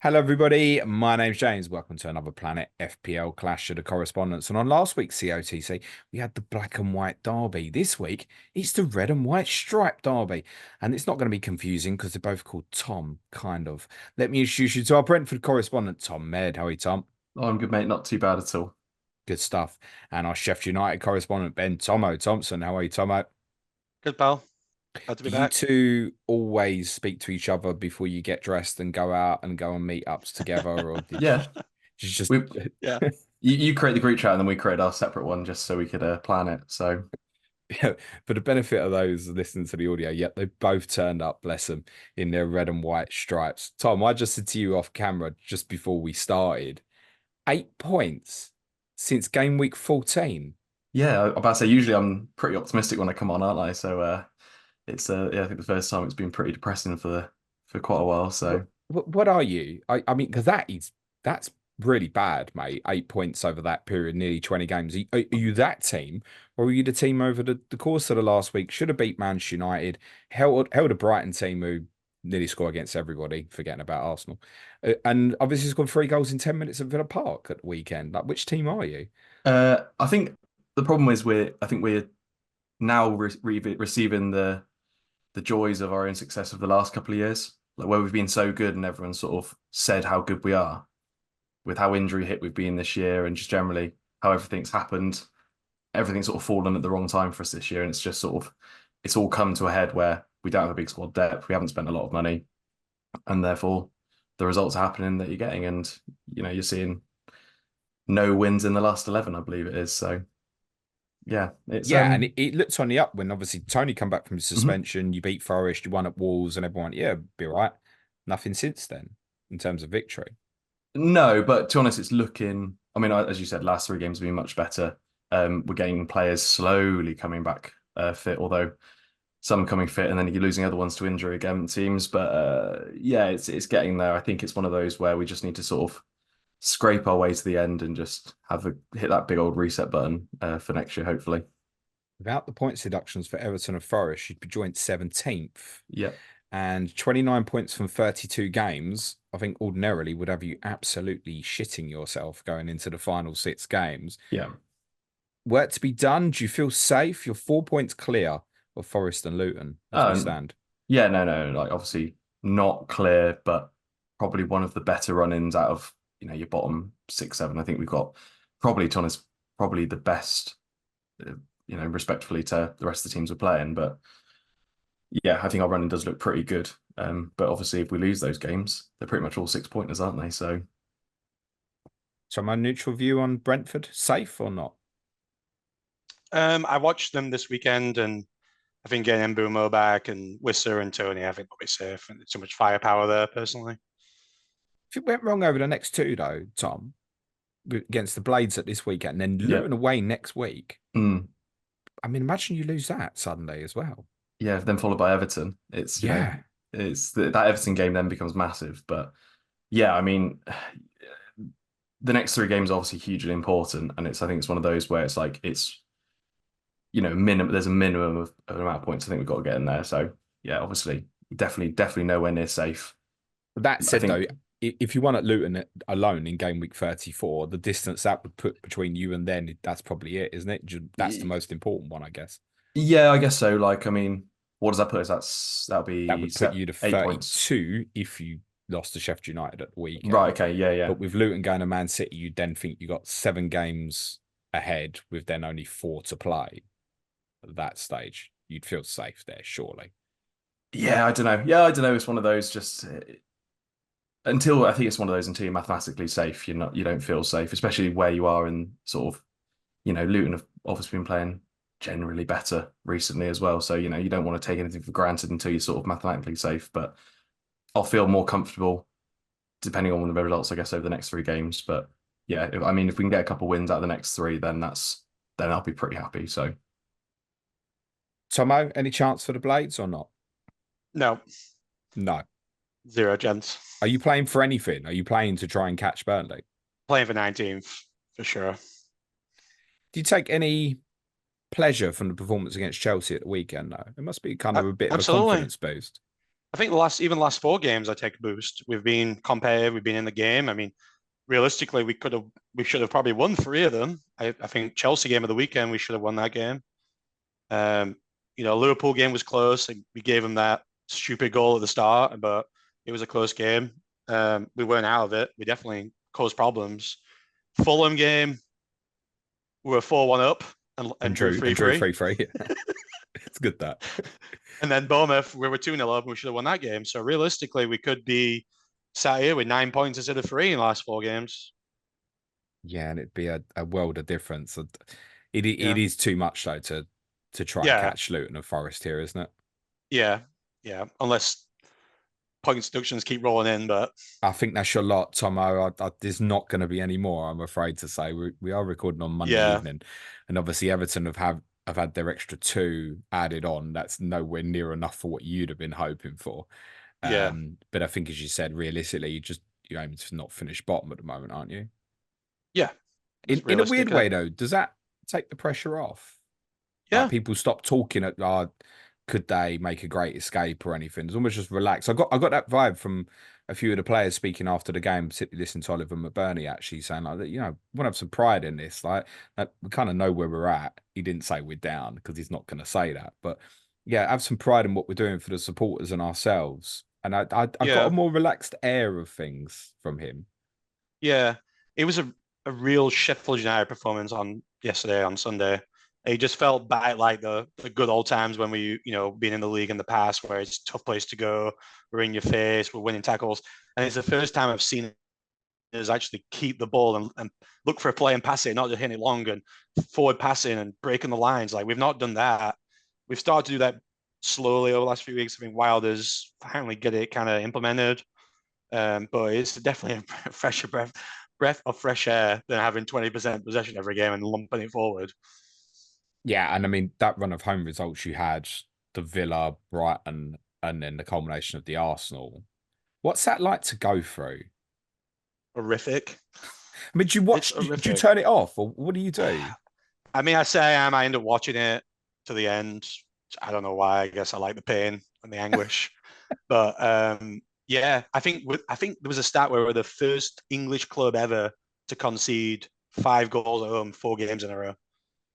Hello, everybody. My name's James. Welcome to another Planet FPL Clash of the Correspondents. And on last week's COTC, we had the black and white derby. This week, it's the red and white striped derby. And it's not going to be confusing because they're both called Tom, kind of. Let me introduce you to our Brentford correspondent, Tom Med. How are you, Tom? Oh, I'm good, mate. Not too bad at all. Good stuff. And our Sheffield United correspondent, Ben Tommo Thompson. How are you, Tommo? Good pal. Glad to be Do you back. two always speak to each other before you get dressed and go out and go on meetups together? Or did Yeah, you just we Yeah. you create the group chat and then we create our separate one just so we could plan it. So Yeah, for the benefit of those listening to the audio, yep, they both turned up, bless them, in their red and white stripes. Tom, I just said to you off camera just before we started, 8 points since game week 14. yeah, I'm about to say usually I'm pretty optimistic when I come on, aren't I? So it's yeah, I think the first time it's been pretty depressing for quite a while. What, So what are you? I mean, because that's really bad, mate. 8 points over that period, nearly 20 games. Are you that team, or are you the team over the course of the last week? Should have beat Manchester United, held a Brighton team who nearly score against everybody, forgetting about Arsenal, and obviously scored 3 goals in 10 minutes at Villa Park at the weekend. Like, which team are you? I think the problem is we're now receiving the joys of our own success of the last couple of years, like where we've been so good and everyone sort of said how good we are with how injury hit we've been this year and just generally how everything's happened. Everything's sort of fallen at the wrong time for us this year. And it's just sort of, it's all come to a head where we don't have a big squad depth. We haven't spent a lot of money. And therefore, the results are happening that you're getting. And, you're seeing no wins in the last 11, I believe it is. So, yeah, it's, Yeah, and it looks on the up when obviously Toney come back from mhm. suspension. You beat Forest, you won at Wolves, and everyone, yeah, be all right. Nothing since then in terms of victory. No, but to be honest, it's looking, I mean, as you said, last three games have been much better. We're getting players slowly coming back fit, although some coming fit and then you're losing other ones to injury again, it seems. But yeah, it's getting there. I think it's one of those where we just need to sort of scrape our way to the end and just hit that big old reset button for next year, hopefully. Without the points deductions for Everton and Forest, you'd be joint 17th. Yeah. And 29 points from 32 games, I think ordinarily would have you absolutely shitting yourself going into the final 6 games. Yeah. Work to be done. Do you feel safe? You're 4 points clear of Forest and Luton as we stand. Yeah, no, like obviously not clear, but probably one of the better run-ins out of, your bottom 6, 7. I think we've got probably, to be honest, probably the best, respectfully to the rest of the teams we're playing. But yeah, I think our running does look pretty good. But obviously, if we lose those games, they're pretty much all 6 pointers, aren't they? So So my neutral view on Brentford, safe or not? I watched them this weekend, and I think getting Mbeumo back and Wissa and Toney, I think they'll be safe. And there's too much firepower there, personally. If it went wrong over the next two, though, Tom, against the Blades at this weekend, and then yeah, Luton away next week, mm. I mean, imagine you lose that Sunday as well. Yeah. Then followed by Everton. It's Yeah. it's that Everton game then becomes massive. But yeah, I mean, the next three games are obviously hugely important, and I think it's one of those where it's like it's minimum. There's a minimum of an amount of points I think we've got to get in there. So yeah, obviously, definitely nowhere near safe. That I said, though, think if you won at Luton alone in game week 34, the distance that would put between you and then, that's probably it, isn't it? That's the most important one, I guess. yeah, I guess so. Like, I mean, what does that put us? That'll That be would put set you to 8 points. 32 if you lost to Sheffield United at the Right. weekend. Okay. Yeah. Yeah. But with Luton going to Man City, you'd then think you got 7 games ahead with then only 4 to play at that stage. You'd feel safe there, surely. Yeah. I don't know. Yeah, I don't know. It's one of those just until I think it's one of those until you're mathematically safe, you don't feel safe, especially where you are in sort of, Luton have obviously been playing generally better recently as well. So, you don't want to take anything for granted until you're sort of mathematically safe. But I'll feel more comfortable depending on the results, I guess, over the next three games. But yeah, I mean, if we can get a couple of wins out of the next three, then I'll be pretty happy. So Tomo, any chance for the Blades or not? No, No. zero chance. Are you playing for anything? Are you playing to try and catch Burnley? Playing for 19th, for sure. Do you take any pleasure from the performance against Chelsea at the weekend, though? It must be kind of a bit of a Absolutely. confidence boost. I think the last 4 games, I take a boost. We've been competitive. We've been in the game. I mean, realistically, we should have probably won 3 of them. I think Chelsea game of the weekend, we should have won that game. Um, Liverpool game was close. We gave them that stupid goal at the start, but it was a close game. We weren't out of it. We definitely caused problems. Fulham game, we were 4-1 up and drew 3-3. 3-3. It's good that. And then Bournemouth, we were 2-0 up and we should have won that game. So realistically, we could be sat here with 9 points instead of 3 in the last 4 games. Yeah, and it'd be a world of difference. It is too much though to try and catch Luton and Forest here, isn't it? Yeah. Unless points deductions keep rolling in, but I think that's your lot, Tommo. There's not going to be any more, I'm afraid to say. We are recording on Monday evening, and obviously Everton have had their extra 2 added on. That's nowhere near enough for what you'd have been hoping for. But I think, as you said, realistically, you're aiming to not finish bottom at the moment, aren't you? Yeah. In a weird way, though, does that take the pressure off? Yeah. Like people stop talking at could they make a great escape or anything? It's almost just relaxed. I got that vibe from a few of the players speaking after the game, particularly listening to Oliver McBurney actually saying like that, we want to have some pride in this. Like we kind of know where we're at. He didn't say we're down because he's not going to say that. But yeah, have some pride in what we're doing for the supporters and ourselves. And I got a more relaxed air of things from him. Yeah. It was a real Sheffield United performance on Sunday. It just felt back like the good old times when we, been in the league in the past, where it's a tough place to go. We're in your face. We're winning tackles, and it's the first time I've seen us actually keep the ball and look for a play and pass it, not just hitting it long and forward passing and breaking the lines. Like we've not done that. We've started to do that slowly over the last few weeks. I think Wilder's finally get it kind of implemented, but it's definitely a fresher breath of fresh air than having 20% possession every game and lumping it forward. Yeah, and I mean, that run of home results you had, the Villa, Brighton, and then the culmination of the Arsenal. What's that like to go through? Horrific. I mean, do you turn it off, or what do you do? I mean, I say I am. I end up watching it to the end. I don't know why. I guess I like the pain and the anguish. But yeah, I think there was a stat where we're the first English club ever to concede 5 goals at home 4 games in a row.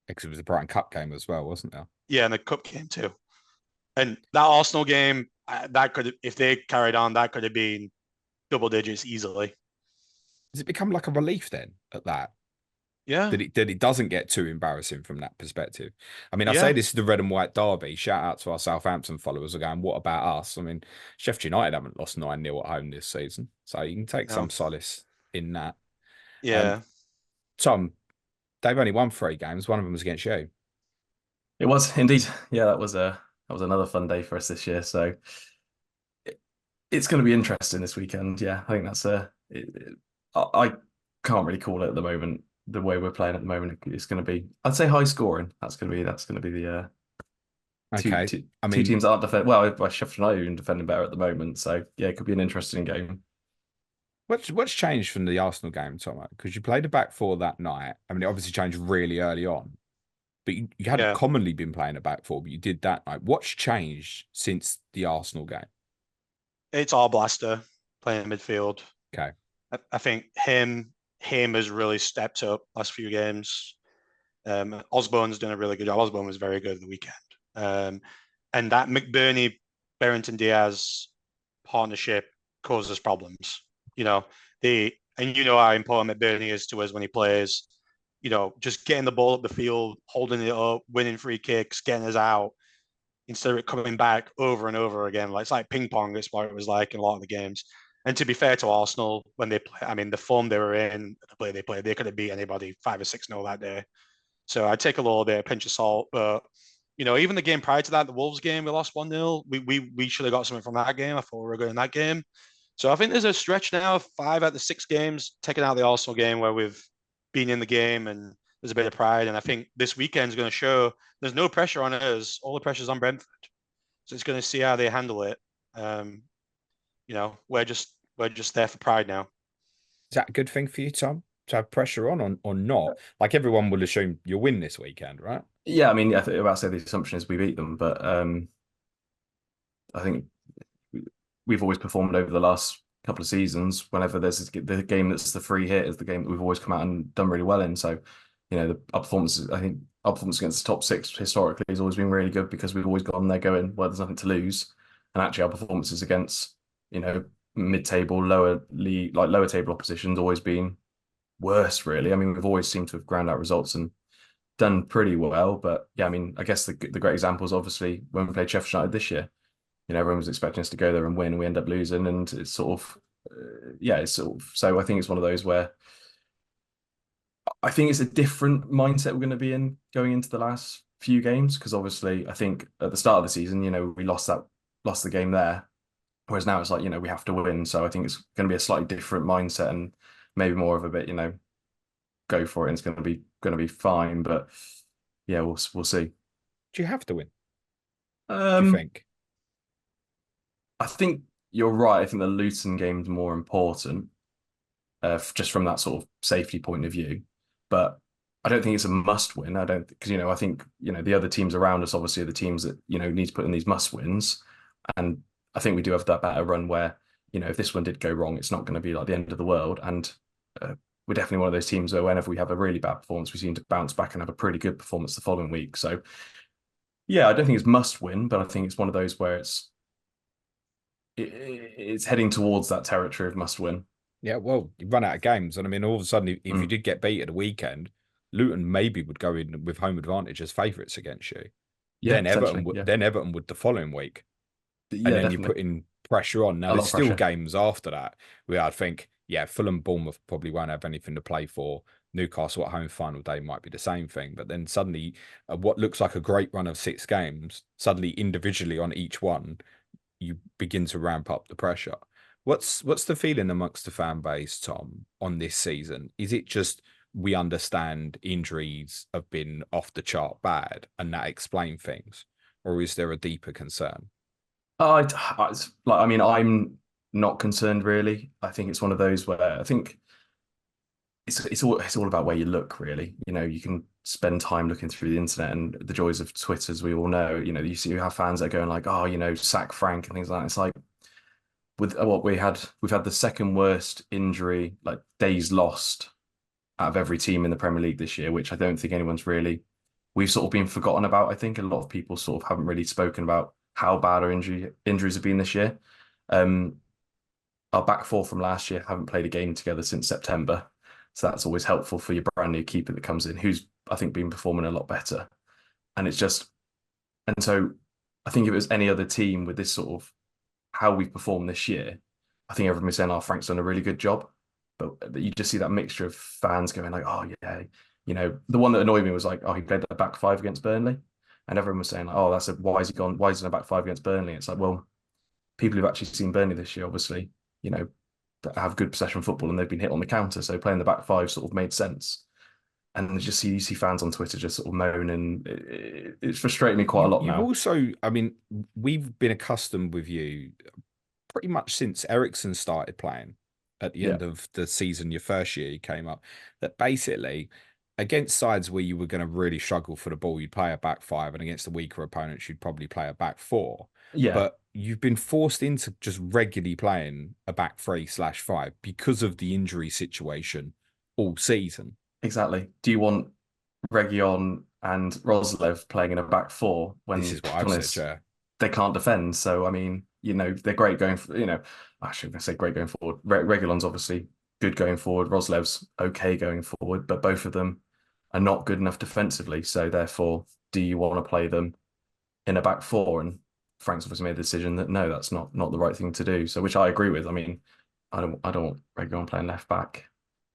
Because it was a Brighton Cup game as well, wasn't there? Yeah, and the Cup game too. And that Arsenal game, if they carried on, that could have been double digits easily. Does it become like a relief then at that? Yeah. That it doesn't get too embarrassing from that perspective. I mean, I say this is the red and white derby. Shout out to our Southampton followers are going, what about us? I mean, Sheffield United haven't lost 9-0 at home this season. So you can take some solace in that. Yeah. Tom, they've only won 3 games. One of them was against you. It was indeed. Yeah, that was another fun day for us this year. So it's going to be interesting this weekend. Yeah, I think that's I can't really call it at the moment. The way we're playing at the moment, it's going to be, I'd say, high scoring. That's going to be the okay. Two teams aren't defending well. Sheffield United are even defending better at the moment. So yeah, it could be an interesting game. What's changed from the Arsenal game, Tom? Because you played a back 4 that night. I mean, it obviously changed really early on, but you hadn't commonly been playing a back 4, but you did that night. What's changed since the Arsenal game? It's all Blaster playing midfield. Okay. I think him has really stepped up last few games. Osborne's done a really good job. Osborne was very good at the weekend. And that McBurney, Berrington Diaz partnership causes problems. How important McBurney is to us when he plays. Just getting the ball up the field, holding it up, winning free kicks, getting us out instead of it coming back over and over again. It's like ping pong. It's what it was like in a lot of the games. And to be fair to Arsenal, when they play, I mean, the form they were in, the play they played, they could have beat anybody 5 or 6-0 that day. So I'd take a little bit of pinch of salt. But, even the game prior to that, the Wolves game, we lost 1-0. We should have got something from that game. I thought we were good in that game. So I think there's a stretch now of 5 out of the 6 games, taking out the Arsenal game where we've been in the game and there's a bit of pride. And I think this weekend's going to show there's no pressure on us. All the pressure's on Brentford. So it's going to see how they handle it. We're just there for pride now. Is that a good thing for you, Tom, to have pressure on or not? Like everyone will assume you'll win this weekend, right? Yeah, I mean, I think about to say the assumption is we beat them, but I think we've always performed over the last couple of seasons. Whenever there's the game that's the free hit is the game that we've always come out and done really well in. So, our performance, I think our performance against the top six historically has always been really good because we've always gone there going, well, there's nothing to lose. And actually our performances against, mid-table, lower table oppositions always been worse, really. I mean, we've always seemed to have ground out results and done pretty well. But yeah, I mean, I guess the great example is obviously when we played Sheffield United this year. Everyone was expecting us to go there and win, and we end up losing. And it's sort of, so I think it's one of those where I think it's a different mindset we're going to be in going into the last few games. Because obviously, I think at the start of the season, we lost the game there. Whereas now it's like, we have to win. So I think it's going to be a slightly different mindset and maybe more of a bit, go for it. And it's going to be fine. But yeah, we'll see. Do you have to win? Do you think? I think you're right. I think the Luton game's more important, just from that sort of safety point of view. But I don't think it's a must win. I don't, because I think the other teams around us obviously are the teams that need to put in these must wins, and I think we do have that better run where if this one did go wrong, it's not going to be like the end of the world. And we're definitely one of those teams where whenever we have a really bad performance, we seem to bounce back and have a pretty good performance the following week. So yeah, I don't think it's must win, but I think it's one of those where it's heading towards that territory of must win. Yeah, well, you run out of games, and I mean, all of a sudden, if you did get beat at the weekend, Luton maybe would go in with home advantage as favourites against you. Yeah, then Everton would the following week, yeah, and then definitely. you're putting pressure on. Now there's still games after that where I think, yeah, Fulham, Bournemouth probably won't have anything to play for. Newcastle at home final day might be the same thing, but then suddenly, what looks like a great run of 6 games, suddenly individually on each one, you begin to ramp up the pressure. What's the feeling amongst the fan base, Tom, on this season? Is it just we understand injuries have been off the chart bad and that explain things, or is there a deeper concern? I'm not concerned really. I think it's one of those where I think it's all about where you look, really. You can spend time looking through the internet and the joys of Twitter, as we all know. You have fans that are going like, oh, sack Frank and things like that. It's like with what we've had the second worst injury, like days lost out of every team in the Premier League this year, which I don't think we've sort of been forgotten about. I think a lot of people sort of haven't really spoken about how bad our injuries have been this year. Our back four from last year haven't played a game together since September. So that's always helpful for your brand new keeper that comes in, who's, I think, been performing a lot better. And so I think if it was any other team with this sort of how we've performed this year, I think everyone was saying, oh, Frank's done a really good job. But you just see that mixture of fans going like, oh, yeah. The one that annoyed me was like, oh, he played the back five against Burnley. And everyone was saying, like, oh, why is he gone? Why is he in a back five against Burnley? It's like, well, people who've actually seen Burnley this year, obviously, that have good possession football and they've been hit on the counter. So playing the back five sort of made sense. And you see fans on Twitter just sort of moan, and it's frustrating me quite a lot now. Also, I mean, we've been accustomed with you pretty much since Eriksen started playing at the end of the season, your first year you came up, that basically against sides where you were going to really struggle for the ball, you'd play a back five, and against the weaker opponents, you'd probably play a back four. Yeah. But you've been forced into just regularly playing a back 3/5 because of the injury situation all season. Exactly. Do you want Reguilon and Roslev playing in a back four when, this is what I've said, yeah, they can't defend? So, I mean, they're great going for, I shouldn't say great going forward. Reguilon's obviously good going forward. Roslev's okay going forward, but both of them are not good enough defensively. So therefore, do you want to play them in a back four? And Frank's obviously made the decision that no, that's not the right thing to do. So, which I agree with. I mean, I don't want Reguilon playing left back.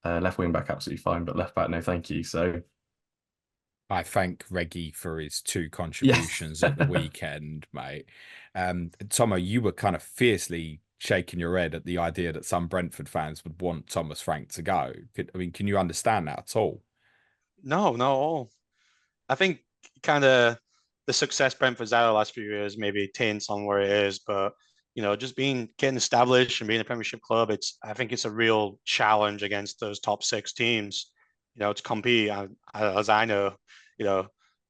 Left wing back, absolutely fine, but left back, no, thank you. So I thank Reggie for his 2 contributions at the weekend, mate. Tommo, you were kind of fiercely shaking your head at the idea that some Brentford fans would want Thomas Frank to go. Can you understand that at all? No, not at all. I think kind of the success Brentford's had the last few years maybe taints on where it is, but just getting established and being a Premiership club, I think it's a real challenge against those top 6 teams. To compete. As I know,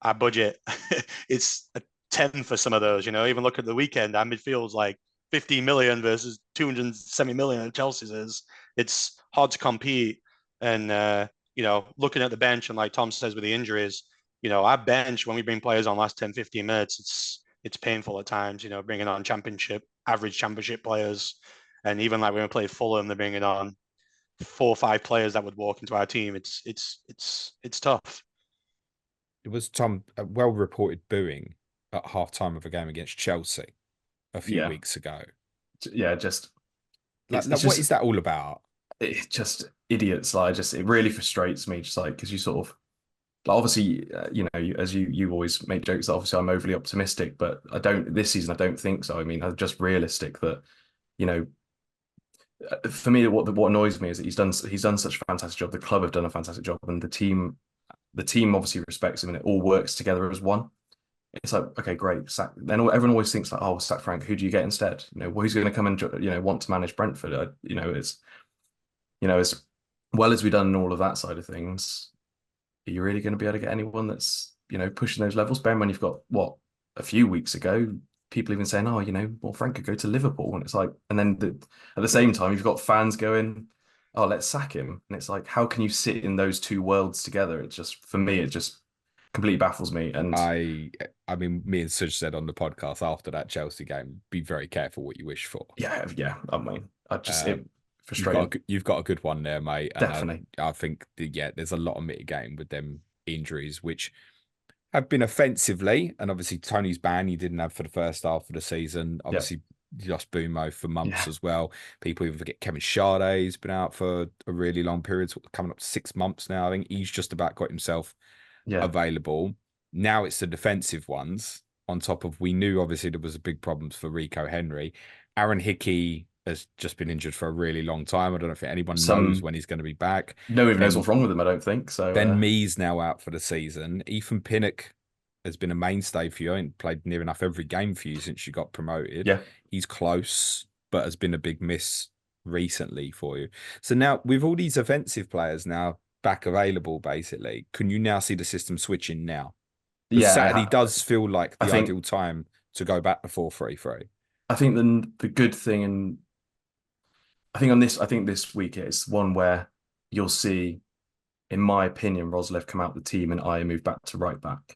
our budget it's a 10 for some of those. Even look at the weekend, our midfield's like 50 million versus 270 million at Chelsea's is. It's hard to compete. And, looking at the bench and like Tom says with the injuries, our bench, when we bring players on last 10, 15 minutes, it's painful at times, bringing on average championship players. And even like when we played Fulham, they're bringing on 4 or 5 players that would walk into our team. It's tough. It was Tom well reported booing at halftime of a game against Chelsea a few weeks ago. Yeah, just what is that all about? It's just idiots. It really frustrates me. Just like because you sort of obviously as you always make jokes that obviously I'm overly optimistic, but this season I don't think so. I mean, I'm just realistic that for me what annoys me is that he's done such a fantastic job. The club have done a fantastic job, and the team obviously respects him, and it all works together as one. It's like, okay, great, sack. Then everyone always thinks like, oh, sack Frank. Who do you get instead? Who's going to come and want to manage Brentford? It's as well as we've done all of that side of things. Are you really going to be able to get anyone that's pushing those levels? Bear in mind, you've got a few weeks ago, people even saying, oh, well, Frank could go to Liverpool, and it's like, and then at the same time, you've got fans going, oh, let's sack him, and it's like, how can you sit in those two worlds together? It just, for me, it just completely baffles me. And I mean, me and Suj said on the podcast after that Chelsea game, be very careful what you wish for. Yeah. I mean, frustrating. You've got a good one there, mate. And definitely. I think there's a lot of mitigating with them injuries, which have been offensively, and obviously Toney's ban you didn't have for the first half of the season. Obviously, you lost Mbeumo for months as well. People even forget Kevin Sarday's been out for a really long period, coming up to 6 months now. I think he's just about got himself available. Now it's the defensive ones on top of, we knew obviously there was a big problems for Rico Henry. Aaron Hickey has just been injured for a really long time. I don't know if anyone knows when he's going to be back. No one even knows what's wrong with him, I don't think. So Ben Mee's now out for the season. Ethan Pinnock has been a mainstay for you and played near enough every game for you since you got promoted. Yeah. He's close, but has been a big miss recently for you. So now with all these offensive players now back available, basically, can you now see the system switching now? Saturday does feel like the ideal time to go back to 4-3-3. I think the good thing, and I think this week it's one where you'll see, in my opinion, Roslev come out of the team and I move back to right back.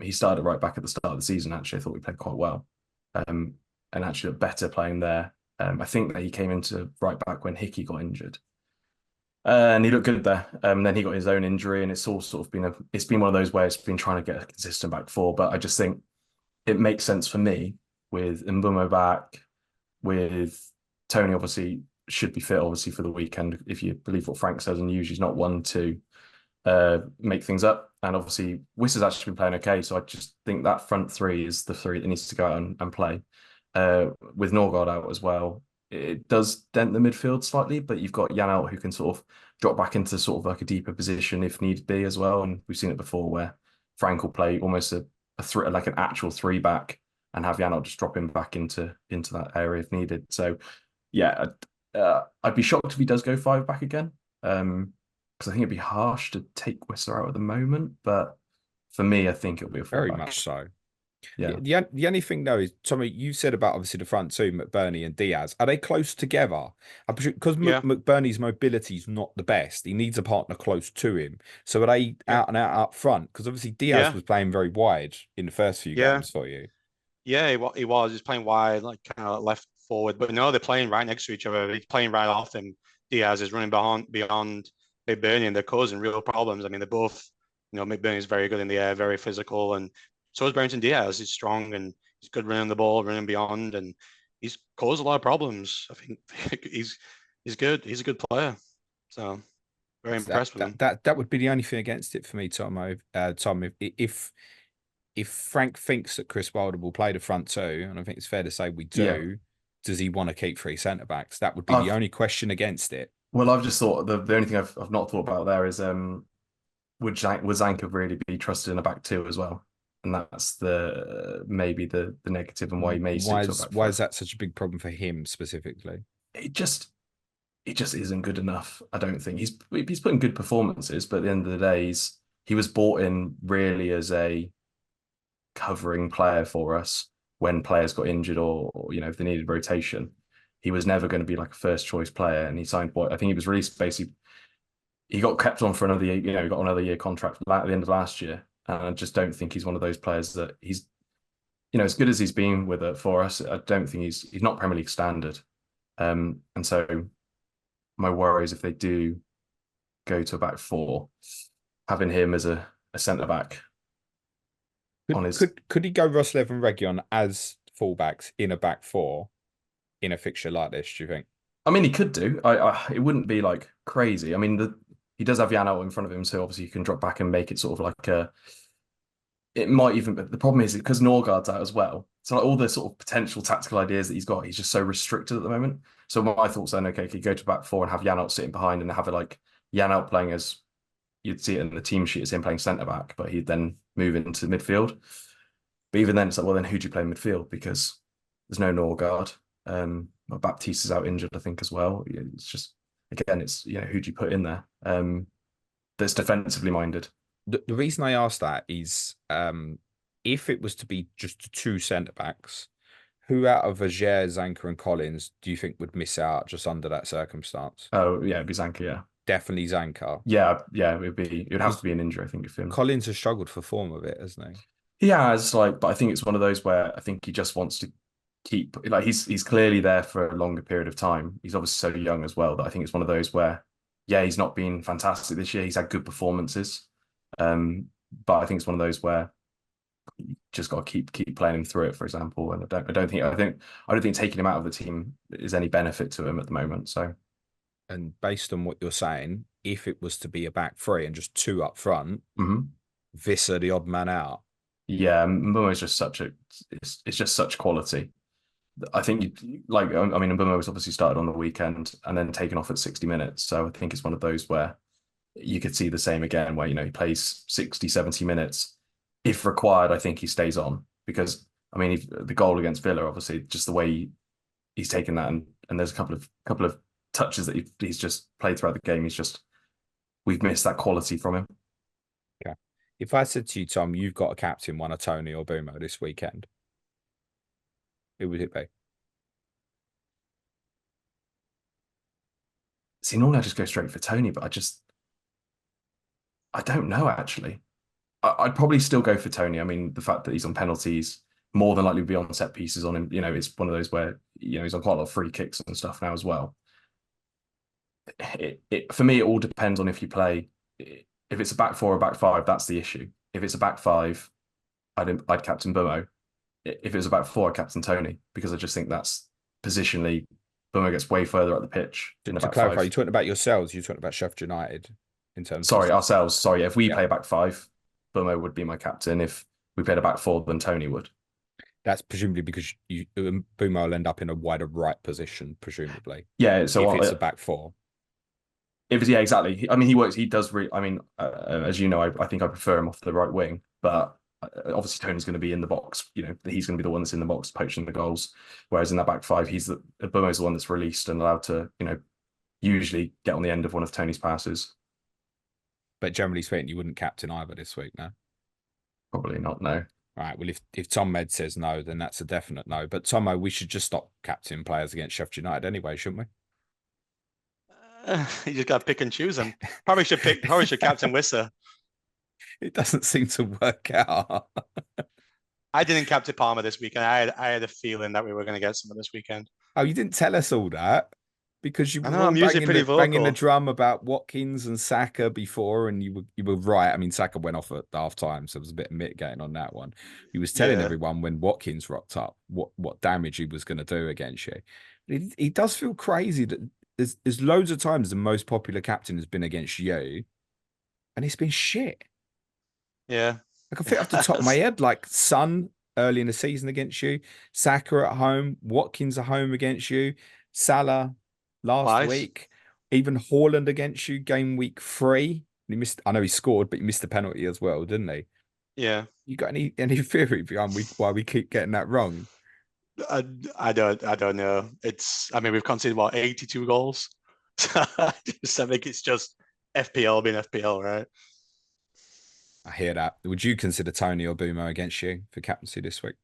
He started at right back at the start of the season. Actually, I thought we played quite well, and actually looked better playing there. I think that he came into right back when Hickey got injured, and he looked good there. Then he got his own injury, and it's all sort of been one of those where it's been trying to get a consistent back four. But I just think it makes sense for me with Mbeumo back, with Toney obviously should be fit obviously for the weekend if you believe what Frank says, and usually he's not one to make things up. And obviously Wiss has actually been playing okay, so I just think that front three is the three that needs to go out and play. With Norgard out as well, it does dent the midfield slightly, but you've got Jan out who can sort of drop back into sort of like a deeper position if need be as well. And we've seen it before where Frank will play almost like an actual 3 back and have Jan just drop him back into that area if needed. So yeah, I'd be shocked if he does go 5 back again. Because I think it'd be harsh to take Whistler out at the moment, but for me, I think it'll be a 4 very back. much so. Yeah. The only thing though is, Tommy, you said about obviously the front two, McBurney and Diaz. Are they close together? Because McBurney's mobility is not the best. He needs a partner close to him. So are they out and out up front? Because obviously Diaz was playing very wide in the first few games for you. Yeah, he was. He's playing wide, like kind of left forward. But no, they're playing right next to each other. He's playing right off him. Diaz is running beyond McBurney, and they're causing real problems. I mean, they're both, McBurney is very good in the air, very physical, and so is Brenton Diaz. He's strong and he's good running the ball, running beyond, and he's caused a lot of problems. I think he's good. He's a good player. So very impressed with him. That would be the only thing against it for me, Tom. If Frank thinks that Chris Wilder will play the front two, and I think it's fair to say we do, does he want to keep 3 centre backs? That would be the only question against it. Well, I've just thought the only thing I've not thought about there is would Zanka really be trusted in a back two as well? And that's maybe the negative, and why he may why is that such a big problem for him specifically? It just isn't good enough. I don't think he's putting good performances, but at the end of the day, he was bought in really as a covering player for us when players got injured or if they needed rotation, he was never going to be like a first choice player. And he signed I think he was released basically. He got kept on for another year. He got another year contract at the end of last year. And I just don't think he's one of those players that he's, as good as he's been with it for us. I don't think he's not Premier League standard. And so my worry is if they do go to a back four, having him as a centre back. Could he go Rosslev and Region as fullbacks in a back four in a fixture like this? Do you think? I mean, he could do. It wouldn't be like crazy. I mean, he does have Jan in front of him, so obviously you can drop back and make it sort of like a. It might even. But the problem is because Norgard's out as well. So like all the sort of potential tactical ideas that he's got, he's just so restricted at the moment. So my thoughts then, okay, could you go to back four and have Jan sitting behind and have it like Jan playing as you'd see it in the team sheet as him playing centre back, but he'd then move into midfield. But even then, it's like, well, then who do you play in midfield? Because there's no Norgard. Baptiste is out injured, I think, as well. It's just, again, it's, who do you put in there that's defensively minded? The reason I asked that is if it was to be just two centre backs, who out of Ajer, Zanka, and Collins do you think would miss out just under that circumstance? Oh, yeah, it'd be Zanka, yeah. Definitely Zanka. Yeah, it would have to be an injury, I think, if him. Collins has struggled for form of it, hasn't he? He has, but I think it's one of those where I think he just wants to keep, he's clearly there for a longer period of time. He's obviously so young as well that I think it's one of those where, yeah, he's not been fantastic this year. He's had good performances. But I think it's one of those where you just got to keep playing him through it, for example. And I don't think taking him out of the team is any benefit to him at the moment. So, and based on what you're saying, if it was to be a back three and just two up front, Visser the odd man out. Yeah, Mbeumo is just it's just such quality. I think Mbeumo was obviously started on the weekend and then taken off at 60 minutes. So I think it's one of those where you could see the same again, where, he plays 60, 70 minutes. If required, I think he stays on because, the goal against Villa, obviously, just the way he's taken that and there's a couple of touches that he's just played throughout the game. We've missed that quality from him. Okay. If I said to you, Tom, you've got a captain, one of Toney or Mbeumo this weekend, who would it be? See, normally I just go straight for Toney, but I don't know, actually. I'd probably still go for Toney. The fact that he's on penalties, more than likely to be on set pieces on him. It's one of those where, he's on quite a lot of free kicks and stuff now as well. For me, it all depends on if you play. If it's a back four or back five, that's the issue. If it's a back five, I'd captain Mbeumo. If it was a back four, I'd captain Toney, because I just think that's positionally, Mbeumo gets way further up the pitch. To clarify, you're talking about yourselves, you're talking about Sheffield United in terms ourselves. Sorry, if we play back five, Mbeumo would be my captain. If we played a back four, then Toney would. That's presumably because Mbeumo will end up in a wider right position, presumably. Yeah, so if it's a back four. Yeah, exactly. He works. He does. As you know, I think I prefer him off the right wing, but obviously Toney's going to be in the box. He's going to be the one that's in the box poaching the goals. Whereas in that back five, Mbeumo's the one that's released and allowed to, usually get on the end of one of Toney's passes. But generally speaking, you wouldn't captain either this week, no? Probably not, no. All right. Well, if Tom Med says no, then that's a definite no. But Tommo, we should just stop captaining players against Sheffield United anyway, shouldn't we? You just got to pick and choose them. Probably should captain Wisser. It doesn't seem to work out. I didn't captain Palmer this weekend. I had a feeling that we were going to get someone this weekend. Oh, you didn't tell us all that because you were I'm usually pretty vocal. Banging the drum about Watkins and Saka before, and you were right. Saka went off at half time, so there was a bit of mitigating on that one. He was telling everyone when Watkins rocked up what damage he was going to do against you. He does feel crazy that there's loads of times the most popular captain has been against you, and it's been shit. Yeah. I can fit off the top of my head, like Son early in the season against you, Saka at home, Watkins at home against you, Salah last week, even Haaland against you, game week 3. He missed. I know he scored, but he missed the penalty as well, didn't he? Yeah. You got any theory behind why we keep getting that wrong? I don't know. We've conceded 82 goals. I think it's just FPL being FPL, right? I hear that. Would you consider Toney or Mbeumo against you for captaincy this week?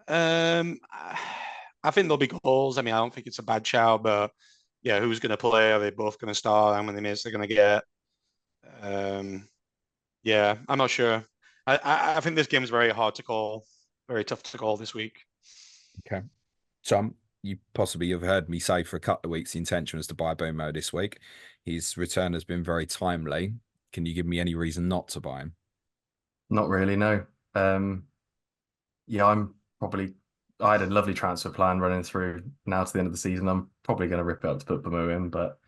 I think there'll be goals. I mean, I don't think it's a bad shout, but yeah, who's going to play? Are they both going to start? How many minutes they're going to get? Yeah, I'm not sure. I think this game is very hard to call, very tough to call this week. Okay. Tom, you possibly have heard me say for a couple of weeks the intention was to buy Mbeumo this week. His return has been very timely. Can you give me any reason not to buy him? Not really, no. Yeah, I had a lovely transfer plan running through now to the end of the season. I'm probably going to rip it up to put Mbeumo in, but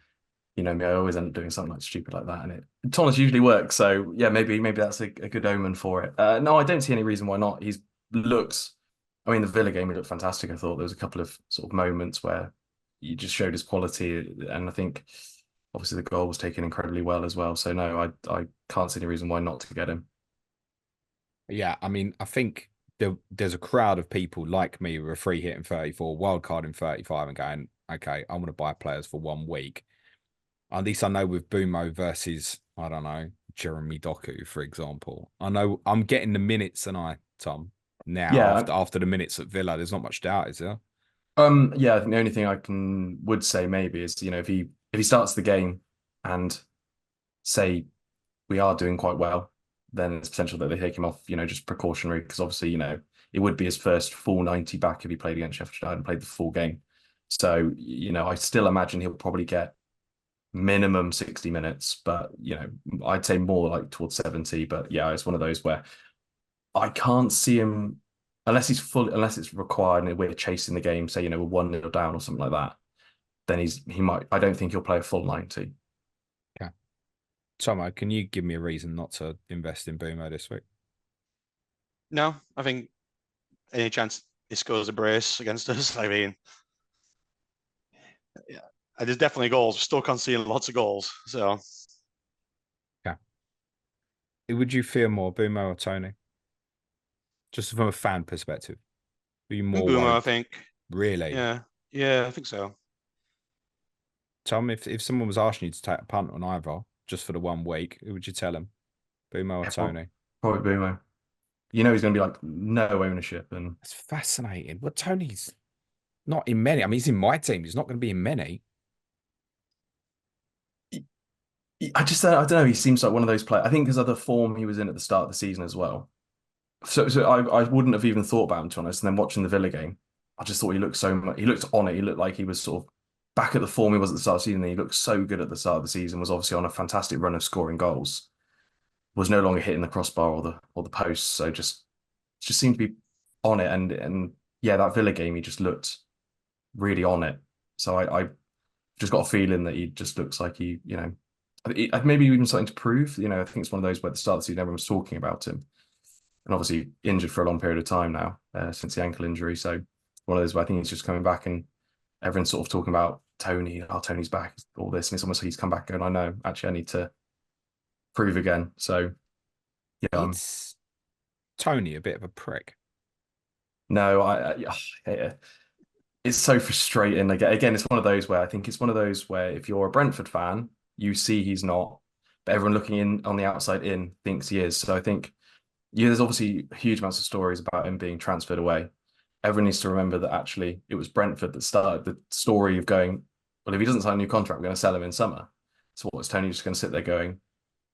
you know me, I always end up doing something like stupid like that, and it Thomas usually works. So yeah, maybe that's a good omen for it. No, I don't see any reason why not. He's looks. I mean, the Villa game, he looked fantastic. I thought there was a couple of sort of moments where he just showed his quality, and I think obviously the goal was taken incredibly well as well. So no, I can't see any reason why not to get him. Yeah, I mean, I think there's a crowd of people like me who are free hitting 34, wild card in 35, and going, okay, I want to buy players for 1 week. At least I know with Mbeumo versus, I don't know, Jeremy Doku, for example. I know I'm getting the minutes and Tom, now Yeah, after the minutes at Villa. There's not much doubt, is there? yeah. I think the only thing I would say maybe is if he starts the game and say we are doing quite well, then it's potential that they take him off, just precautionary, because obviously, it would be his first full 90 back if he played against Sheffield United and played the full game. So, I still imagine he'll probably get minimum 60 minutes, but, I'd say more like towards 70. But yeah, it's one of those where I can't see him unless it's required and we're chasing the game, say, we're 1-0 down or something like that, then I don't think he'll play a full 90. Yeah. Tommo, can you give me a reason not to invest in Mbeumo this week? No, I think any chance he scores a brace against us. I mean, yeah, there's definitely goals. Still conceding lots of goals. So, yeah. Would you fear more, Mbeumo or Toney? Just from a fan perspective, are you more Mbeumo, I worried? think. Really? Yeah, I think so. Tom, if someone was asking you to take a punt on either just for the 1 week, who would you tell him? Mbeumo or Toney? Probably Mbeumo. He's going to be like no ownership, and That's fascinating. Well, Toney's not in many. I mean, he's in my team. He's not going to be in many. I don't know. He seems like one of those players. I think because of the form he was in at the start of the season as well. So I wouldn't have even thought about him, to be honest. And then watching the Villa game, I just thought he looked so much. He looked on it. He looked like he was sort of back at the form he was at the start of the season. He looked so good at the start of the season. Was obviously on a fantastic run of scoring goals. Was no longer hitting the crossbar or the post. So just seemed to be on it. And yeah, that Villa game, he just looked really on it. So I just got a feeling that he just looks like maybe even something to prove. I think it's one of those where at the start of the season everyone was talking about him, and obviously injured for a long period of time now since the ankle injury. So one of those where I think he's just coming back, and everyone's sort of talking about Toney. Oh, Toney's back, all this, and it's almost like he's come back going, I know, actually, I need to prove again. So yeah, It's Toney a bit of a prick. no, it's so frustrating. Again, it's one of those where I think it's one of those where if you're a Brentford fan, you see he's not, but everyone looking in on the outside in thinks he is. So I think there's obviously huge amounts of stories about him being transferred away. Everyone needs to remember that actually it was Brentford that started the story of going, well, if he doesn't sign a new contract, we're going to sell him in summer. So what's Toney just going to sit there going,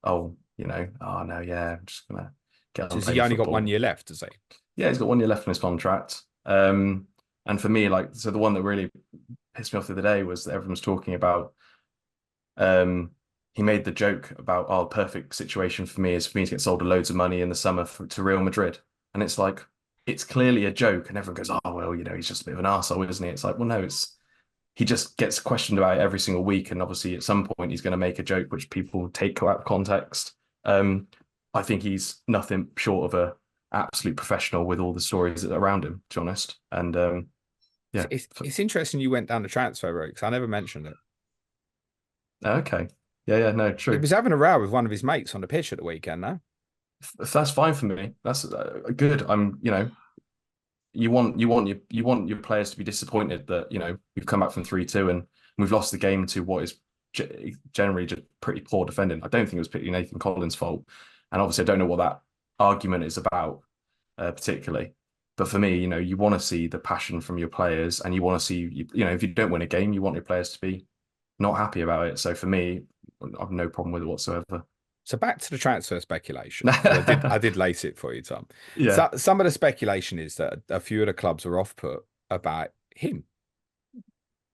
oh, oh no, yeah, I'm just going to get on. Has he only got 1 year left, does he? Yeah, he's got 1 year left on his contract. And for me, so the one that really pissed me off the other day was that everyone was talking about. He made the joke about, oh, perfect situation for me is for me to get sold to loads of money in the summer to Real Madrid, and it's like it's clearly a joke, and everyone goes, oh well, he's just a bit of an arsehole, isn't he? It's like, well, no, he just gets questioned about it every single week, and obviously at some point he's going to make a joke which people take out of context. I think he's nothing short of a absolute professional with all the stories around him, to be honest. And yeah, it's interesting you went down the transfer route because I never mentioned it. Okay. Yeah, no, true. He was having a row with one of his mates on the pitch at the weekend, no? That's fine for me. That's good. You want your players to be disappointed that we've come back from 3-2 and we've lost the game to what is generally just pretty poor defending. I don't think it was particularly Nathan Collins' fault, and obviously I don't know what that argument is about particularly. But for me, you want to see the passion from your players, and you want to see, if you don't win a game, you want your players to be not happy about it. So for me, I've no problem with it whatsoever. So back to the transfer speculation, because I did lace it for you, Tom. Yeah, So some of the speculation is that a few of the clubs are off put about him.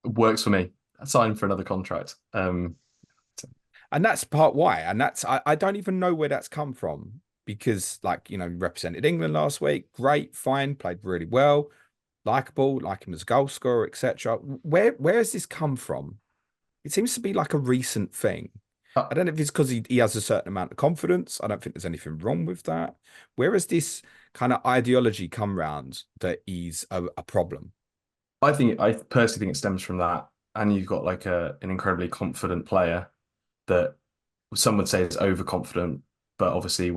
works for me. Sign for another contract. And that's part why. And I don't even know where that's come from because, like, represented England last week. Great, fine, played really well, likable, like him as a goal scorer, etc. Where has this come from? It seems to be like a recent thing. Uh, I don't know if it's because he has a certain amount of confidence. I don't think there's anything wrong with that. Where has this kind of ideology come round that he's a problem? I personally think it stems from that. And you've got like an incredibly confident player that some would say is overconfident, but obviously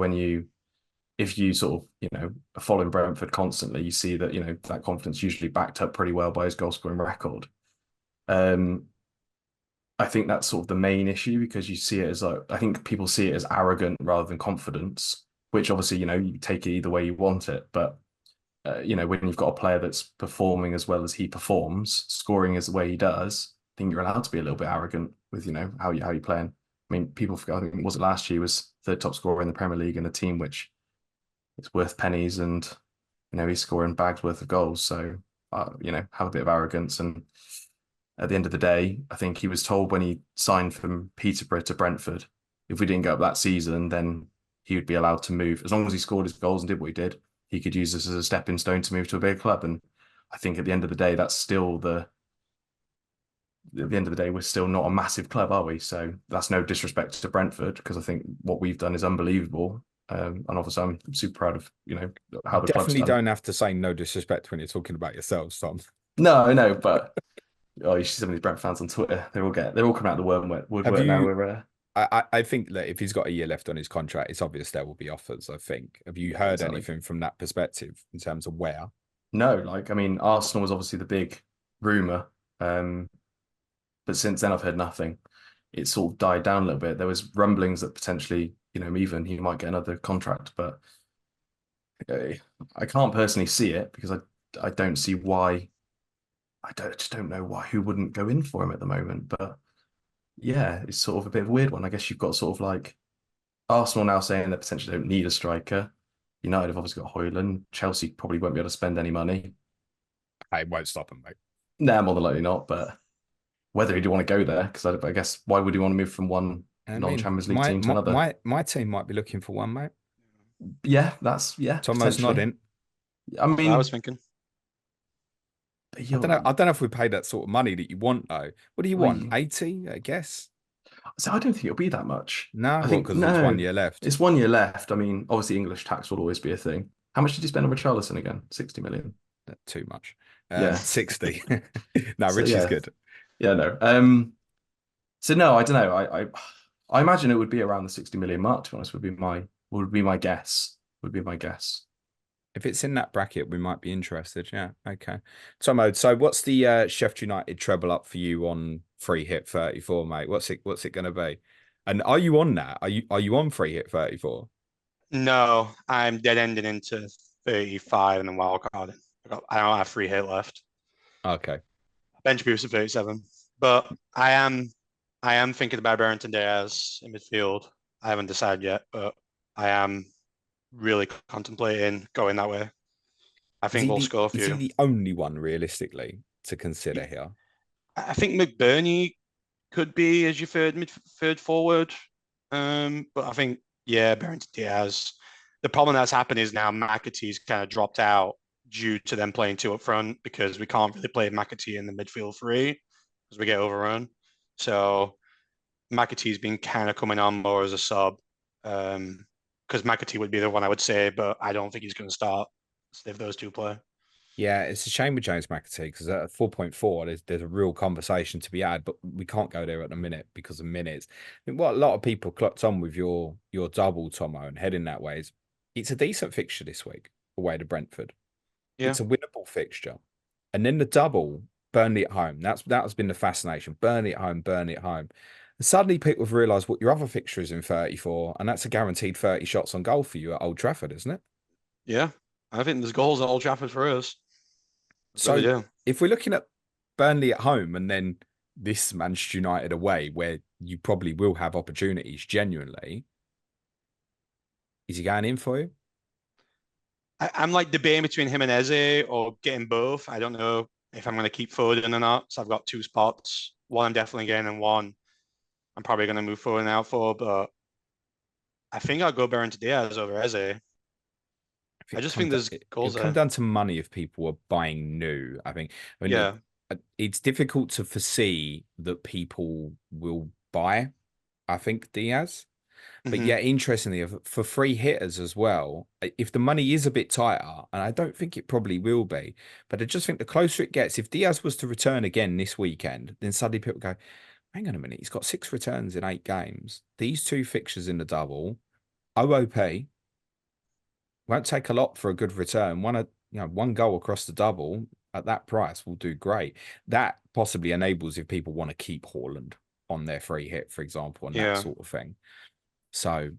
if you sort of, are following Brentford constantly, you see that, that confidence usually backed up pretty well by his goal scoring record. I think that's sort of the main issue because you see it as like, I think people see it as arrogant rather than confidence, which obviously, you take it either way you want it. But, when you've got a player that's performing as well as he performs, scoring as the way he does, I think you're allowed to be a little bit arrogant with, how you playing. I mean, people forget, I think, was it last year, he was third top scorer in the Premier League in a team which is worth pennies and, he's scoring bags worth of goals. So, have a bit of arrogance. And at the end of the day, I think he was told when he signed from Peterborough to Brentford, if we didn't go up that season, then he would be allowed to move. As long as he scored his goals and did what he did, he could use this as a stepping stone to move to a bigger club. And I think at the end of the day, at the end of the day, we're still not a massive club, are we? So that's no disrespect to Brentford, because I think what we've done is unbelievable. And obviously, I'm super proud of how the club's Definitely done. don't have to say no disrespect when you're talking about yourselves, Tom. No, but you see some of these Brentford fans on Twitter. They're all coming out of the woodwork now. We're I think that if he's got a year left on his contract, it's obvious there will be offers, I think. Have you heard exactly. anything from that perspective in terms of where? No, Arsenal was obviously the big rumor, but since then I've heard nothing. It sort of died down a little bit. There was rumblings that potentially, even he might get another contract, but I can't personally see it because I don't see why. Just don't know why who wouldn't go in for him at the moment. But yeah, it's sort of a bit of a weird one. I guess you've got sort of like Arsenal now saying they potentially don't need a striker. United have obviously got Højlund. Chelsea probably won't be able to spend any money. I won't stop him, mate. Nah, more than likely not. But whether he'd want to go there, because I guess why would he want to move from one non-Champions League team to another? My team might be looking for one, mate. Yeah, Tommo's not in. I mean, I was thinking. I don't know if we pay that sort of money that you want, though. What do you want? 80, I guess. So I don't think it'll be that much. No, I think because it's 1 year left. It's 1 year left. I mean, obviously English tax will always be a thing. How much did you spend on Richarlison again? 60 million. Too much. Yeah. 60. No, So, Rich is good. Yeah, no. So no, I don't know. I imagine it would be around the 60 million mark, to be honest, would be my guess. Would be my guess. If it's in that bracket, we might be interested. Yeah. Okay. Tommo, so what's the Sheffield United treble up for you on free hit 34, mate? What's it gonna be? And are you on that? Are you on free hit 34? No, I'm dead ending into 35 and then wild carding. I don't have free hit left. Okay. Bench boost at 37. But I am thinking about Barrington Diaz in midfield. I haven't decided yet, but I am really contemplating going that way. I think we'll score a few. Is he the only one realistically to consider here? I think McBurney could be as your third forward. But I think, yeah, Barrington Diaz. The problem that's happened is now McAtee's kind of dropped out due to them playing two up front because we can't really play McAtee in the midfield three because we get overrun. So McAtee's been kind of coming on more as a sub because McAtee would be the one I would say, but I don't think he's going to start if those two play. Yeah, it's a shame with James McAtee because at 4.4, there's a real conversation to be had, but we can't go there at the minute because of minutes. I mean, what a lot of people clocked on with your double, Tommo, and heading that way is it's a decent fixture this week away to Brentford. Yeah. It's a winnable fixture. And then the double, Burnley at home. That has been the fascination. Burnley at home, Burnley at home. And suddenly people have realised what your other fixture is in 34, and that's a guaranteed 30 shots on goal for you at Old Trafford, isn't it? Yeah. I think there's goals at Old Trafford for us. Really So do. if we're looking at Burnley at home and then this Manchester United away, where you probably will have opportunities genuinely, is he going in for you? I'm like debating between him and Eze or getting both. I don't know if I'm going to keep Foden or not. So I've got two spots. One I'm definitely getting, and one I'm probably going to move Foden out for. But I think I'll go Baron to Diaz over Eze. If I it just come think to, there's it'll goals come there. down to money if people are buying new. I mean, Yeah. it's difficult to foresee that people will buy. I think Diaz. But Hmm. yeah, interestingly, for free hitters as well, if the money is a bit tighter, and I don't think it probably will be, but I just think the closer it gets, if Diaz was to return again this weekend, then suddenly people go, hang on a minute, he's got 6 returns in 8 games. These 2 fixtures in the double, OOP, won't take a lot for a good return. One goal across the double at that price will do great. That possibly enables if people want to keep Haaland on their free hit, for example, and that Yeah. sort of thing. So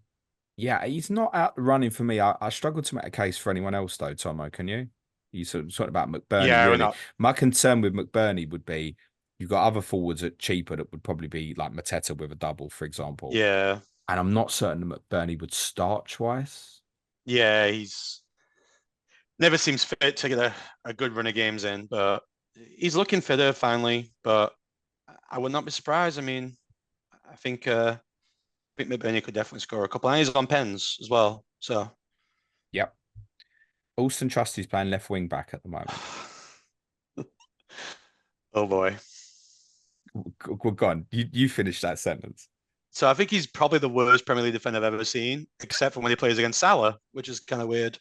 yeah, he's not out the running for me. I struggle to make a case for anyone else though, Tommo. Can you? You sort of talking about McBurney, Yeah, we're really. not. My concern with McBurney would be you've got other forwards at cheaper that would probably be like Mateta with a double, for example. Yeah. And I'm not certain that McBurney would start twice. Yeah, he's never seems fit to get a good run of games in, but he's looking fitter finally. But I would not be surprised. I mean, I think McBurney could definitely score a couple. And he's on pens as well. So Yep. Alston Trusty's playing left wing back at the moment. oh boy. Go on. You finish that sentence. So I think he's probably the worst Premier League defender I've ever seen, except for when he plays against Salah, which is kind of weird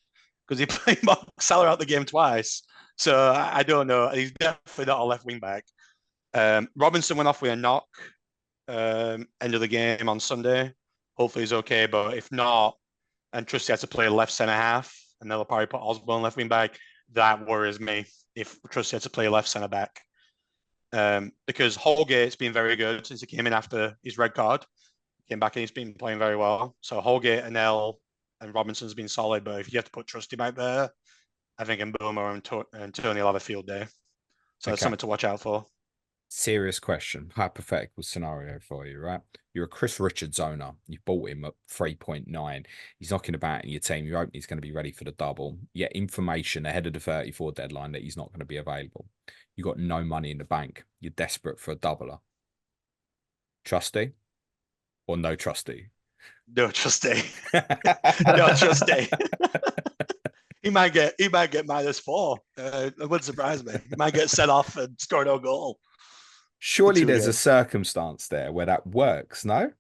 because he played Salah out the game twice. So I don't know. He's definitely not a left wing back. Robinson went off with a knock end of the game on Sunday. Hopefully he's okay, but if not, and Trusty has to play left centre half, and they'll probably put Osborne left wing back. That worries me if Trusty had to play left centre back. Because Holgate's been very good since he came in after his red card. Came back and he's been playing very well. So Holgate and and Robinson's been solid, but if you have to put Trusty back there, I think Mbeumo and Toney will have a field day. So that's Okay. something to watch out for. Serious question, hypothetical scenario for you, right? You're a Chris Richards owner. You've bought him at 3.9. He's knocking about in your team. You're hoping he's going to be ready for the double. Yet information ahead of the 34 deadline that he's not going to be available. You've got no money in the bank. You're desperate for a doubler. Trusty or no trusty? No Trusty. No Trusty. He might get -4. It wouldn't surprise me. He might get set off and score no goal. Surely there's a circumstance there where that works, no?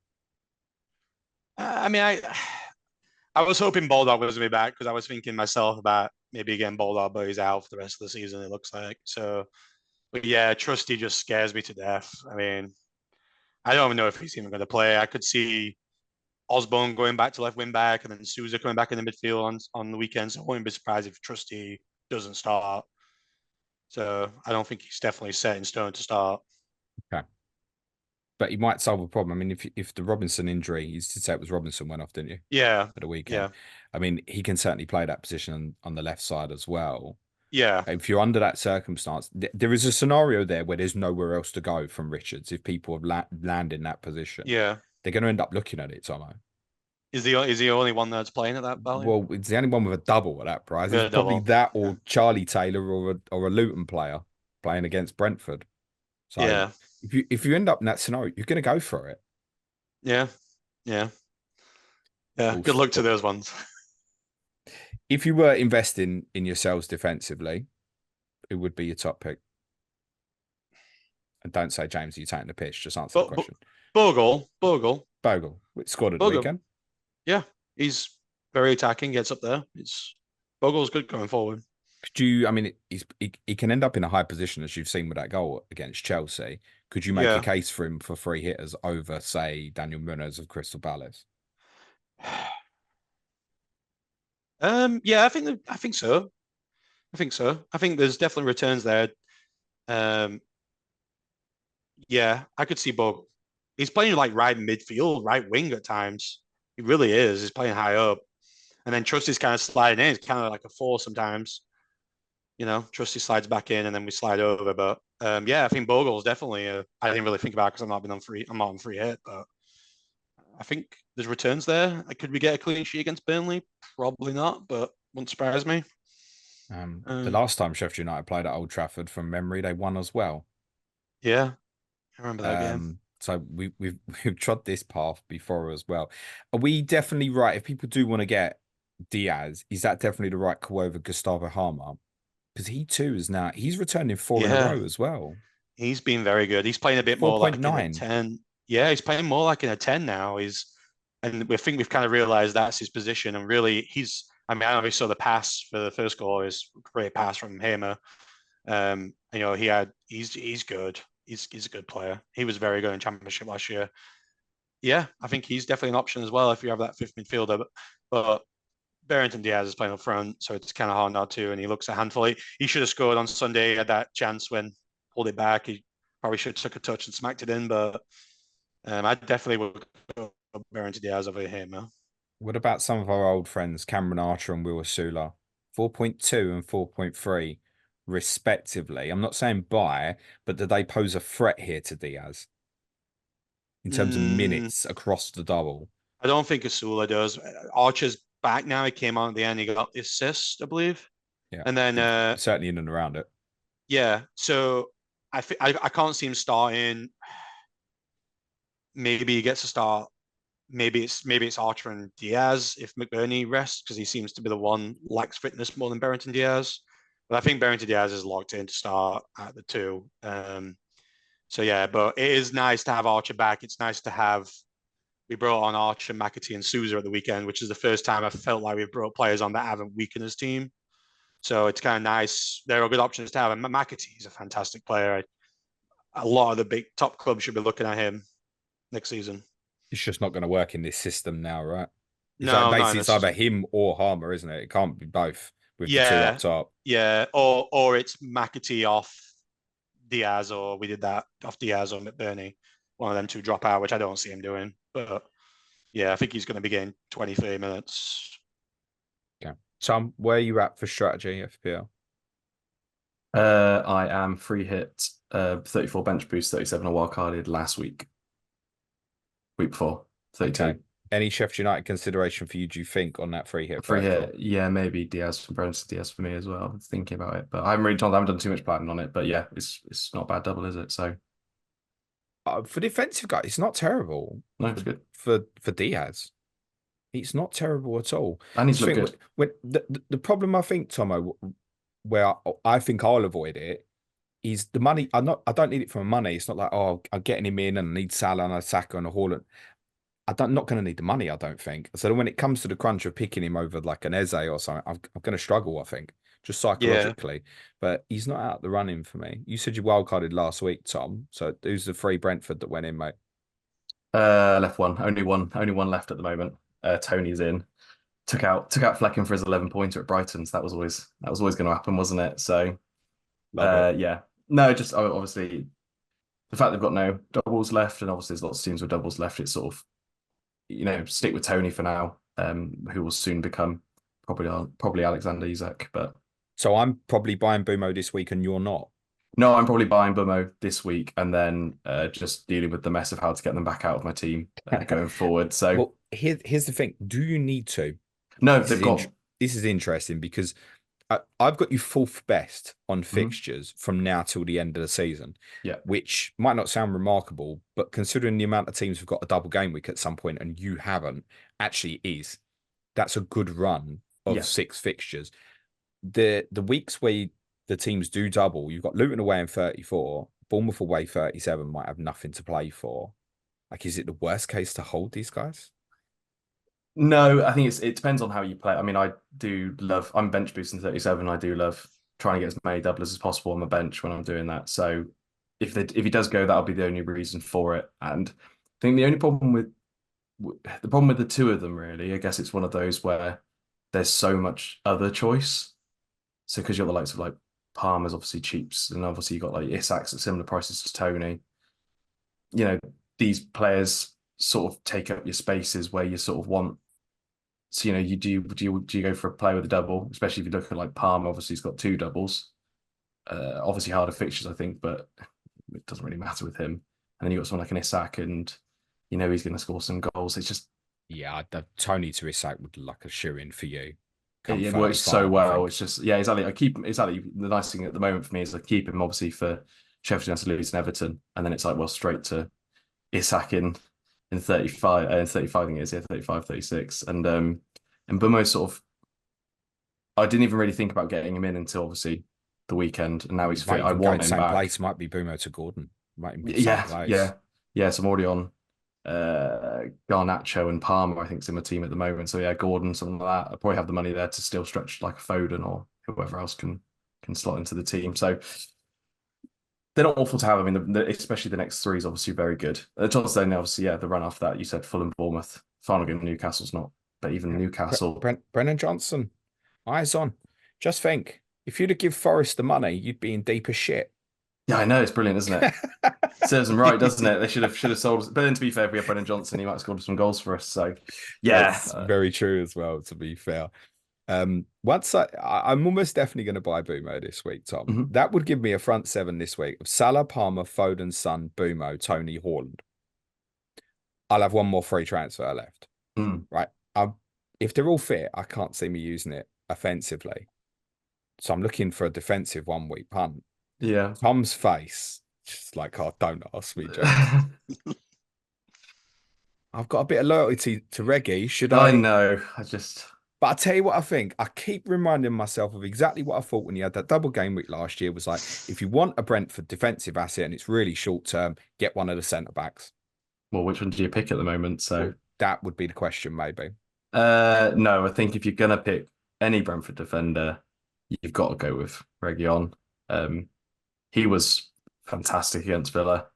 I mean, I was hoping Bulldog was going to be back because I was thinking myself about maybe again Bulldog, but he's out for the rest of the season, it looks like. So, but yeah, Trusty just scares me to death. I mean, I don't even know if he's even going to play. I could see Osborne going back to left wing back and then Souza coming back in the midfield on the weekends. So I wouldn't be surprised if Trusty doesn't start. So I don't think he's definitely set in stone to start. Okay. But he might solve a problem. I mean, if the Robinson injury, you did say it was Robinson went off, didn't you? Yeah. For the weekend. Yeah. I mean, he can certainly play that position on the left side as well. Yeah. If you're under that circumstance, there is a scenario there where there's nowhere else to go from Richards. If people have land in that position, Yeah. they're going to end up looking at it, Tomo. Is the only one that's playing at that value? Well, it's the only one with a double at that price. Yeah, It's probably double. that or Yeah. Charlie Taylor or a Luton player playing against Brentford. So Yeah. if you end up in that scenario, you're going to go for it. Yeah. Yeah. Yeah. Good luck to those ones. If you were investing in yourselves defensively, it would be your top pick. And don't say, James, are you taking the pitch? Just answer the question. Bogle. Bogle, scored at the weekend. Yeah. He's very attacking, gets up there. Bogle's good going forward. Could you, I mean, he can end up in a high position, as you've seen with that goal against Chelsea. Could you make a case for him for free hitters over, say, Daniel Munoz of Crystal Palace? Yeah, I think so. I think there's definitely returns there. Yeah, I could see Bogle. He's playing like right midfield, right wing at times. He really is. He's playing high up. And then Trusty's kind of sliding in. It's kind of like a 4 sometimes. Trusty slides back in and then we slide over. But yeah, I think Bogle's definitely. I didn't really think about it because I'm not on free hit, but I think there's returns there. Could we get a clean sheet against Burnley? Probably not, but wouldn't surprise me. The last time Sheffield United played at Old Trafford, from memory, they won as well. Yeah, I remember that game. So we've trod this path before as well. Are we definitely right? If people do want to get Diaz, is that definitely the right call over Gustavo Harmer? Because he too is now he's returning 4 in a row as well. He's been very good. He's playing a bit more like in a 10. Yeah, he's playing more like in a 10 now. And we think we've kind of realized that's his position. And really, I don't know if you saw the pass for the first goal. Is a great pass from Hamer. He's good. He's a good player. He was very good in Championship last year. Yeah, I think he's definitely an option as well if you have that fifth midfielder. But Barrington Diaz is playing up front, so it's kind of hard not to. And he looks a handful. He should have scored on Sunday. He had that chance when pulled it back. He probably should have took a touch and smacked it in. But I definitely would go Barrington Diaz over him. What about some of our old friends, Cameron Archer and Will Asula? 4.2 and 4.3, respectively. I'm not saying buy, but do they pose a threat here to Diaz in terms of minutes across the double? I don't think Asula does. Archer's back now. He came on at the end. He got the assist, I believe. Yeah, and then certainly in and around it. Yeah, so I can't see him starting. Maybe he gets a start. Maybe it's Archer and Diaz if McBurney rests because he seems to be the one lacks fitness more than Barrington Diaz. But I think Barrington Diaz is locked in to start at the 2. So yeah, but it is nice to have Archer back. It's nice to have. We brought on Archer, McAtee, and Sousa at the weekend, which is the first time I felt like we've brought players on that haven't weakened his team. So it's kind of nice. There are good options to have. And McAtee is a fantastic player. A lot of the big top clubs should be looking at him next season. It's just not going to work in this system now, right? It's either him or Harmer, isn't it? It can't be both with the 2 up top. Yeah, or it's McAtee off Diaz, or we did that off Diaz or McBurney. One of them 2 drop out, which I don't see him doing. But yeah, I think he's going to be getting 20, 30 minutes. Okay. Tom, where are you at for strategy, FPL? I am free hit, 34 bench boost, 37 a wild carded last week. Week before, 32. Okay. Any Sheffield United consideration for you, do you think, on that free hit? Free hit, yeah, maybe Diaz from Brentford, Diaz for me as well. Thinking about it, but I haven't done too much planning on it. But yeah, it's not a bad double, is it? So for defensive guy, it's not terrible. No, it's good for Diaz. It's not terrible at all. And he's looked good. When the problem, I think, Tommo, where I think I'll avoid it, is the money. I don't need it for money. It's not like, oh, I'm getting him in and I need Salah and a Saka and a Haaland. I'm not going to need the money, I don't think. So when it comes to the crunch of picking him over like an Eze or something, I'm going to struggle, I think, just psychologically. Yeah. But he's not out the running for me. You said you wildcarded last week, Tom. So who's the free Brentford that went in, mate? Left one. Only one left at the moment. Toney's in. Took out Flecken for his 11-pointer at Brighton. So that was always going to happen, wasn't it? So yeah. No, just obviously the fact they've got no doubles left, and obviously there's lots of teams with doubles left. It's sort of, stick with Toney for now, who will soon become probably Alexander Isak. But so I'm probably buying Mbeumo this week, and you're not. No, I'm probably buying Mbeumo this week, and then just dealing with the mess of how to get them back out of my team going forward. So well, here's the thing: do you need to? No, they've got. This is interesting because I've got you 4th best on fixtures from now till the end of the season. Yeah, which might not sound remarkable, but considering the amount of teams who've got a double game week at some point and you haven't, actually is. That's a good run of 6 fixtures. The weeks where the teams do double, you've got Luton away in 34, Bournemouth away 37, might have nothing to play for. Like, is it the worst case to hold these guys? No, I think it depends on how you play. I mean, I'm bench boosting 37. I do love trying to get as many doublers as possible on the bench when I'm doing that. So if he does go, that'll be the only reason for it. And I think the problem with the 2 of them, really, I guess it's one of those where there's so much other choice. So because you've got the likes of like Palmer's obviously cheaps, and obviously you've got like Isak's at similar prices to Toney. These players sort of take up your spaces where you sort of want So, do you go for a player with a double, especially if you look at like Palm, obviously he's got 2 doubles. Obviously harder fixtures, I think, but it doesn't really matter with him. And then you got someone like an Isak, and he's going to score some goals. It's just Yeah, the Toney to Isak would look like a shoe-in for you. it works so 35, I well. think. It's just exactly. I keep exactly the nice thing at the moment for me is I keep him obviously for Sheffield United, Leeds, and Everton, and then it's like straight to Isak in 35, 35 I think it is, yeah, 35, 36. And Mbeumo sort of I didn't even really think about getting him in until obviously the weekend, and now he's Might fit. I even go want him same back. place. Might be Mbeumo to Gordon. Might even be the same Yeah, place. yeah, yeah. So I'm already on Garnacho and Palmer, I think, is in my team at the moment. So yeah, Gordon, something like that. I probably have the money there to still stretch like a Foden or whoever else can slot into the team. So they're not awful to have. I mean, especially the next three is obviously very good. Johnson, obviously, yeah, the run after that, you said Fulham, Bournemouth. Final game, Newcastle's not, but even Yeah. Newcastle. Brennan Johnson, eyes on. Just think, if you'd have give Forest the money, you'd be in deeper shit. Yeah, I know, it's brilliant, isn't it? Serves them right, doesn't it? They should have sold us. But then, to be fair, if we had Brennan Johnson, he might have scored some goals for us. So, yeah, That's very true as well, to be fair. Once I'm almost definitely going to buy Mbeumo this week, Tom. Mhm. That would give me a front seven this week of Salah, Palmer, Foden, Son, Mbeumo, Toney, Haaland. I'll have one more free transfer left. Mm. Right. If they're all fit, I can't see me using it offensively. So I'm looking for a defensive 1 week punt. Yeah. Tom's face, just like, oh, don't ask me, James. I've got a bit of loyalty to Reggie. Should I I? know. But I tell you what, I think I keep reminding myself of exactly what I thought when you had that double game week last year. Was like, if you want a Brentford defensive asset and it's really short term, get one of the centre backs. Well, which one do you pick at the moment? So, Well, that would be the question, maybe. no, I think if you're gonna pick any Brentford defender, you've got to go with Reguilon. He was fantastic against Villa.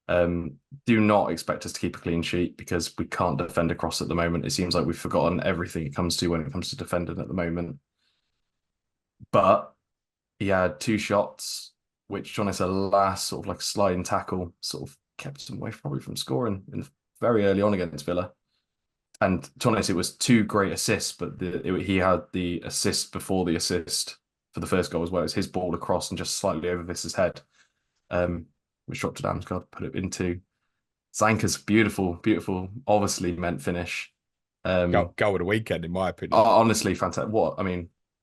Do not expect us to keep a clean sheet because we can't defend across at the moment. It seems like we've forgotten everything it comes to when it comes to defending at the moment. But he had 2 shots, which John is a last sort of like sliding tackle, sort of kept him away probably from scoring very early on against Villa. And to be honest, it was 2 great assists, but he had the assist before the assist for the first goal as well. It was his ball across and just slightly over Visser's head, which dropped to Damsgaard, put it into Zanka's beautiful, obviously meant finish. Go of the weekend, in my opinion. Honestly, fantastic.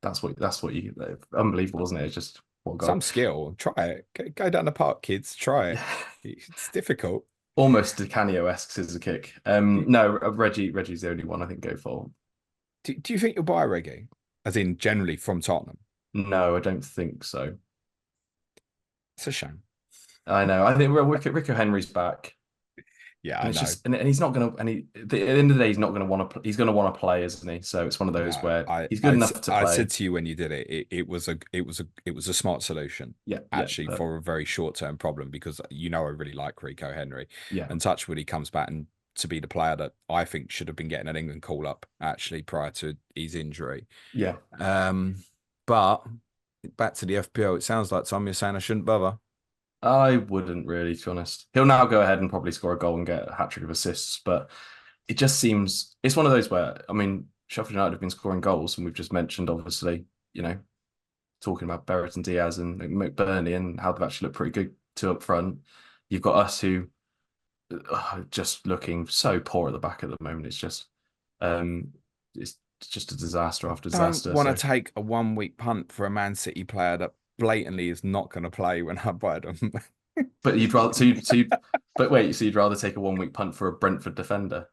That's what you unbelievable, isn't it? It's just what goal. Some skill. Try it. Go down the park, kids. Try it. It's difficult. Almost Di Canio-esque scissor kick. No, Reggie's the only one I think go for. Do you think you'll buy Reggie? As in generally from Tottenham? No, I don't think so. It's a shame. I know. I think Rico Henry's back. Yeah, And I it's know. just, and he's not going to, and at the end of the day, he's not going to want to, he's going to want to play, isn't he? So it's one of those where he's good enough to play. I said to you when you did it, it was a smart solution. Yeah, actually, for a very short term problem because I really like Rico Henry. Yeah, and Touchwood, he comes back and to be the player that I think should have been getting an England call up actually prior to his injury. Yeah. But back to the FPL, it sounds like Tom, you're saying I shouldn't bother. I wouldn't really, to be honest. He'll now go ahead and probably score a goal and get a hat-trick of assists, but it just seems it's one of those where, I mean, Sheffield United have been scoring goals, and we've just mentioned, obviously, talking about Barrett and Diaz and McBurney and how they've actually looked pretty good up front. You've got us who are just looking so poor at the back at the moment. It's just a disaster after disaster. I don't want to take a 1 week punt for a Man City player that blatantly is not going to play when I buy them. But you'd rather so you'd rather take a 1 week punt for a Brentford defender?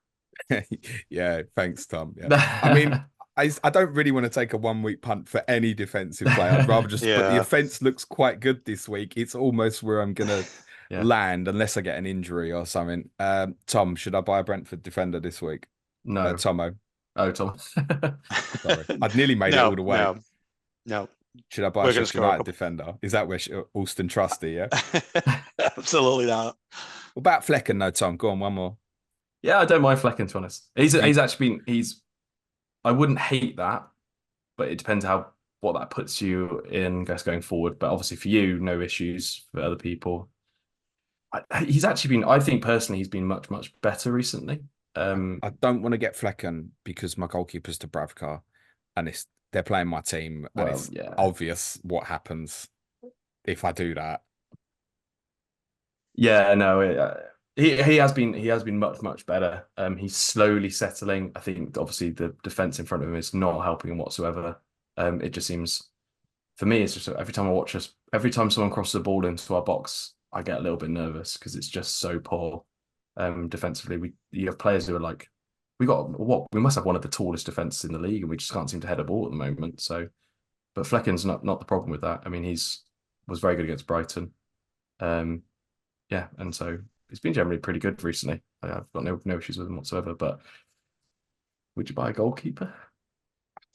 Yeah, thanks, Tom. Yeah. I mean, I don't really want to take a 1 week punt for any defensive player. I'd rather just. But the offense looks quite good this week. It's almost where I'm gonna land unless I get an injury or something. Tom, should I buy a Brentford defender this week? No, Tommo. Oh, Tom. Sorry, I'd nearly made it all the way. No. Should I buy a Sheffield United defender? Is that where Alston Trusty? Yeah, absolutely not. What about Flecken? No, Tom. Go on, one more. Yeah, I don't mind Flecken, to be honest. He's actually been. I wouldn't hate that, but it depends what that puts you in, I guess, going forward. But obviously, for you, no issues. For other people, he's actually been. I think personally, he's been much better recently. I don't want to get Flecken because my goalkeeper's Dubravka, and they're playing my team, and Well, it's yeah. obvious what happens if I do that. Yeah, no, he has been much better. He's slowly settling. I think obviously the defense in front of him is not helping him whatsoever. It just seems for me, it's just every time I watch us, every time someone crosses the ball into our box, I get a little bit nervous because it's just so poor. Defensively, you have players who are like, we must have one of the tallest defenses in the league, and we just can't seem to head a ball at the moment. So, but Flecken's not the problem with that. I mean, was very good against Brighton. Yeah, and so he's been generally pretty good recently. I've got no issues with him whatsoever. But would you buy a goalkeeper?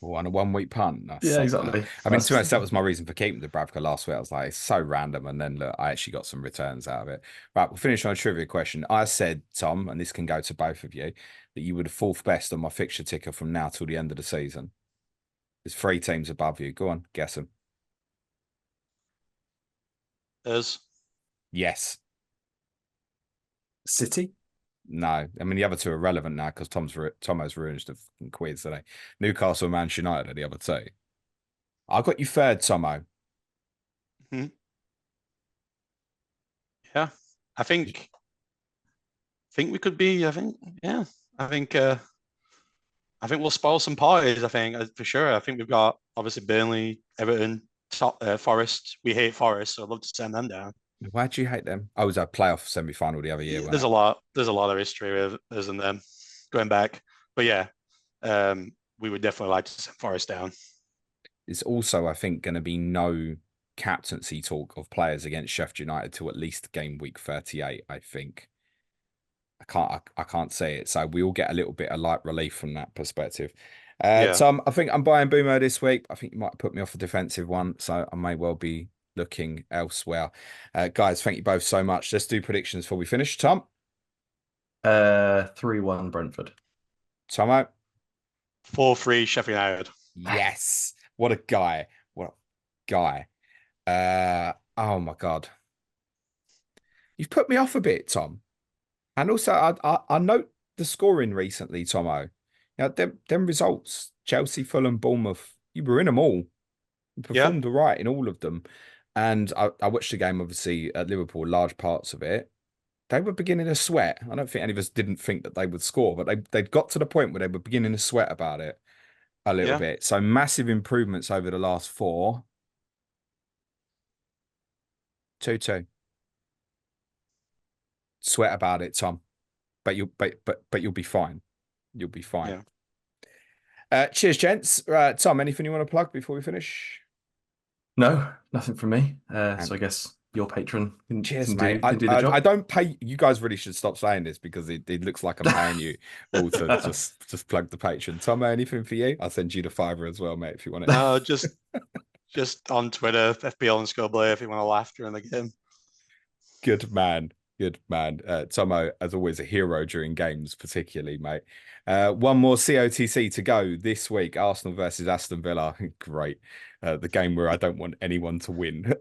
On a 1 week punt. No, Yeah, sod exactly. that. I mean, to be honest, that was my reason for keeping Dubravka last week. I was like, it's so random. And then look, I actually got some returns out of it. Right, we'll finish on a trivia question. I said, Tom, and this can go to both of you, that you were the fourth best on my fixture ticker from now till the end of the season. There's 3 teams above you. Go on, guess them. Yes. City? No. I mean, the other 2 are relevant now because Tommo's ruined the quiz today. Newcastle and Manchester United are the other 2. I got you third, Tommo. Mm-hmm. Yeah, I think we could be. I think we'll spoil some parties. I think for sure. I think we've got obviously Burnley, Everton, Forest. We hate Forest, so I'd love to send them down. Why do you hate them? I was a playoff semi-final the other year. There's a lot of history with us and them going back. But yeah, we would definitely like to send Forest down. It's also, I think, going to be no captaincy talk of players against Sheffield United till at least game week 38, I think. I can't say it. So we all get a little bit of light relief from that perspective. Tom, I think I'm buying Mbeumo this week. I think you might put me off a defensive one, so I may well be looking elsewhere. Guys, thank you both so much. Let's do predictions before we finish. Tom? 3-1 Brentford. Tomo? 4-3 Sheffield United. Yes. What a guy. What a guy. Oh my God. You've put me off a bit, Tom. And also, I note the scoring recently, Tomo. Them results, Chelsea, Fulham, Bournemouth, you were in them all. You performed all right in all of them. And I watched the game, obviously, at Liverpool, large parts of it. They were beginning to sweat. I don't think any of us didn't think that they would score, but they'd got to the point where they were beginning to sweat about it a little bit. So massive improvements over the last 4. 2-2. Sweat about it, Tom. But you'll be fine. You'll be fine. Yeah. Cheers, gents. Tom, anything you want to plug before we finish? No, nothing from me. So I guess your patron cheers, mate. Can do the job. I don't pay you guys. Really should stop saying this because it looks like I'm paying you all to just plug the patron. Tom, anything for you? I'll send you the $5 as well, mate, if you want it. No, just on Twitter, FPL and SkyFF if you want to laugh during the game. Good man. Good man. Tommo, as always, a hero during games, particularly, mate. One more COTC to go this week. Arsenal versus Aston Villa. Great. The game where I don't want anyone to win.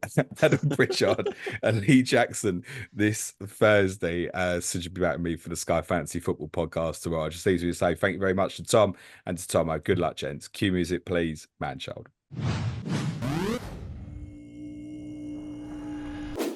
Adam Pritchard and Lee Jackson this Thursday. So you'll be back with me for the Sky Fantasy Football podcast tomorrow. Just easy to say thank you very much to Tom and to Tommo. Good luck, gents. Cue music, please. Man child.